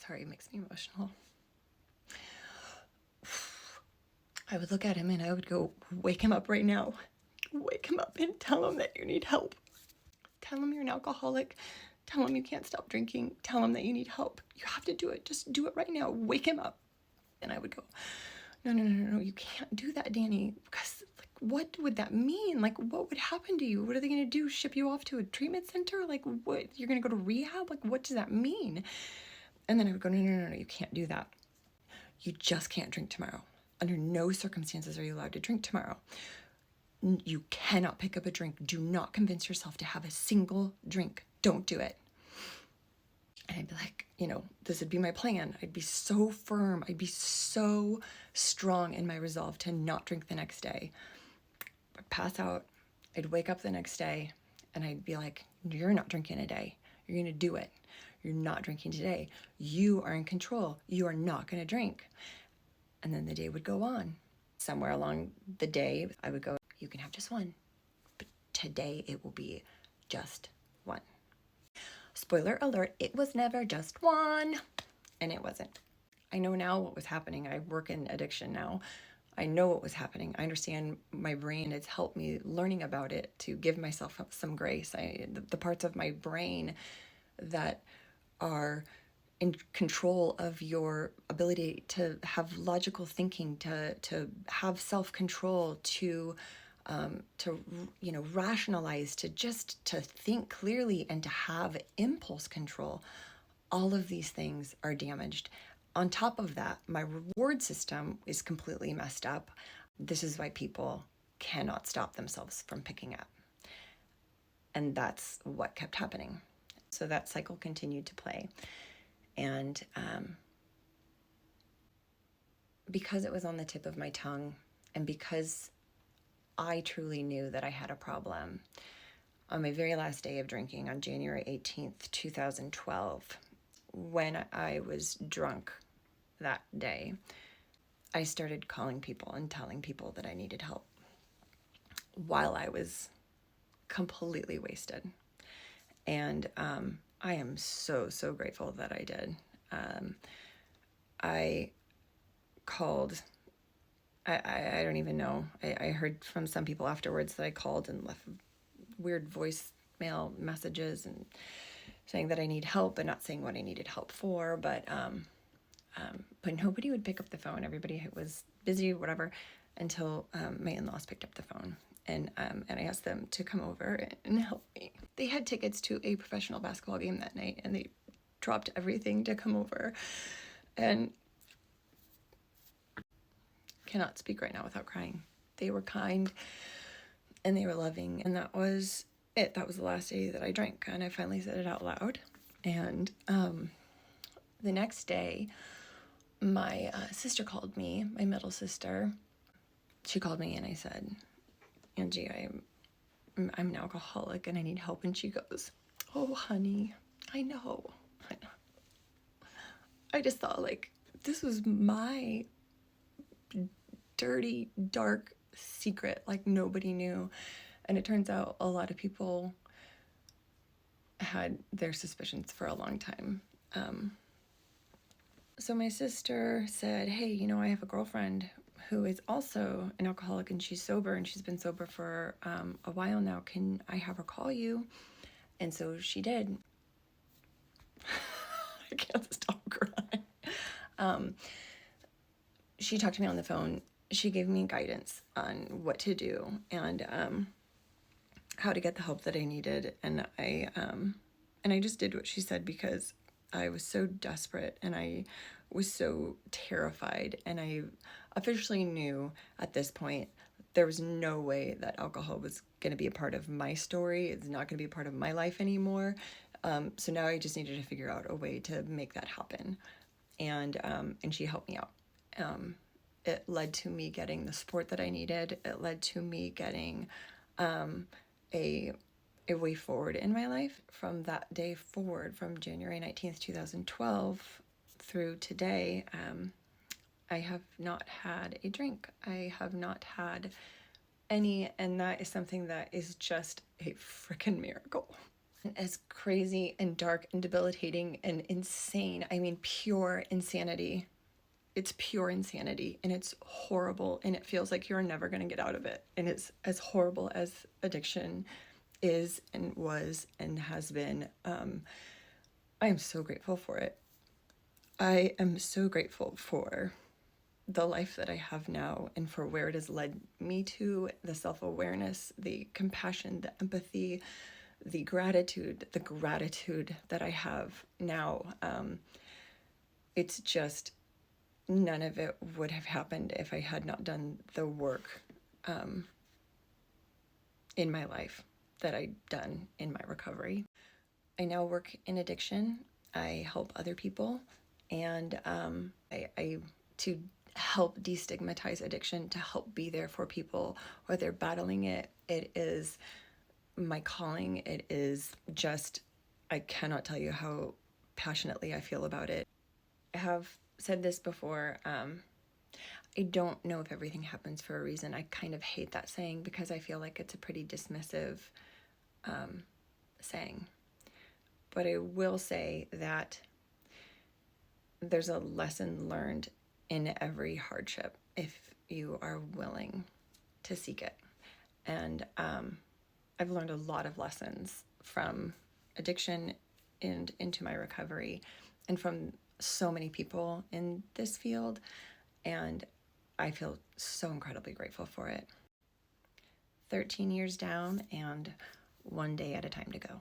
Sorry, it makes me emotional. I would look at him and I would go, wake him up right now. Wake him up and tell him that you need help. Tell him you're an alcoholic. Tell him you can't stop drinking. Tell him that you need help. You have to do it. Just do it right now. Wake him up. And I would go, no, you can't do that, Danny. Because, like, what would that mean? Like, what would happen to you? What are they going to do? Ship you off to a treatment center? Like, what? You're going to go to rehab? Like, what does that mean? And then I would go, no, you can't do that. You just can't drink tomorrow. Under no circumstances are you allowed to drink tomorrow. You cannot pick up a drink. Do not convince yourself to have a single drink. Don't do it. And I'd be like, this would be my plan. I'd be so firm. I'd be so strong in my resolve to not drink the next day. I'd pass out. I'd wake up the next day and I'd be like, you're not drinking today. You're going to do it. You're not drinking today. You are in control. You are not going to drink. And then the day would go on. Somewhere along the day, I would go, you can have just one. But today it will be just one. Spoiler alert, it was never just one. And it wasn't. I know now what was happening. I work in addiction now. I know what was happening. I understand my brain. It's helped me learning about it to give myself some grace. The parts of my brain that are in control of your ability to have logical thinking, to have self-control, to rationalize, to think clearly, and to have impulse control. All of these things are damaged. On top of that, my reward system is completely messed up. This is why people cannot stop themselves from picking up. And that's what kept happening. So that cycle continued to play. And because it was on the tip of my tongue, and because I truly knew that I had a problem, on my very last day of drinking, on January 18th, 2012, when I was drunk that day, I started calling people and telling people that I needed help while I was completely wasted. And I am so grateful that I did. I called, I don't even know. I heard from some people afterwards that I called and left weird voicemail messages and saying that I need help and not saying what I needed help for, but nobody would pick up the phone. Everybody was busy, whatever, until my in-laws picked up the phone. And I asked them to come over and help me. They had tickets to a professional basketball game that night, and they dropped everything to come over. And cannot speak right now without crying. They were kind, and they were loving, and that was it. That was the last day that I drank, and I finally said it out loud. And the next day, my sister called me, my middle sister. She called me, and I said, Angie, I'm an alcoholic and I need help. And she goes, oh, honey, I know. I just thought, like, this was my dirty, dark secret, like nobody knew. And it turns out a lot of people had their suspicions for a long time. So my sister said, hey, I have a girlfriend who is also an alcoholic, and she's sober, and she's been sober for a while now. Can I have her call you? And so she did. I can't stop crying. She talked to me on the phone. She gave me guidance on what to do and how to get the help that I needed. And I just did what she said because I was so desperate and I was so terrified, and I officially knew at this point there was no way that alcohol was going to be a part of my story. It's not going to be a part of my life anymore. So now I just needed to figure out a way to make that happen. And she helped me out. It led to me getting the support that I needed. It led to me getting a way forward in my life. From that day forward, from January 19th, 2012 through today, I have not had a drink. I have not had any, and that is something that is just a freaking miracle. as crazy and dark and debilitating and insane. I mean, pure insanity. It's pure insanity and it's horrible and it feels like you're never going to get out of it. And it's as horrible as addiction is and was and has been. I am so grateful for it. I am so grateful for the life that I have now and for where it has led me to, the self-awareness, the compassion, the empathy, the gratitude that I have now. It's just none of it would have happened if I had not done the work in my life that I'd done in my recovery. I now work in addiction. I help other people, and I to help destigmatize addiction, to help be there for people where they're battling it. It is my calling. It is just, I cannot tell you how passionately I feel about it. I have said this before. I don't know if everything happens for a reason. I kind of hate that saying because I feel like it's a pretty dismissive saying. But I will say that there's a lesson learned in every hardship if you are willing to seek it. And I've learned a lot of lessons from addiction and into my recovery and from so many people in this field. And I feel so incredibly grateful for it. 13 years down and one day at a time to go.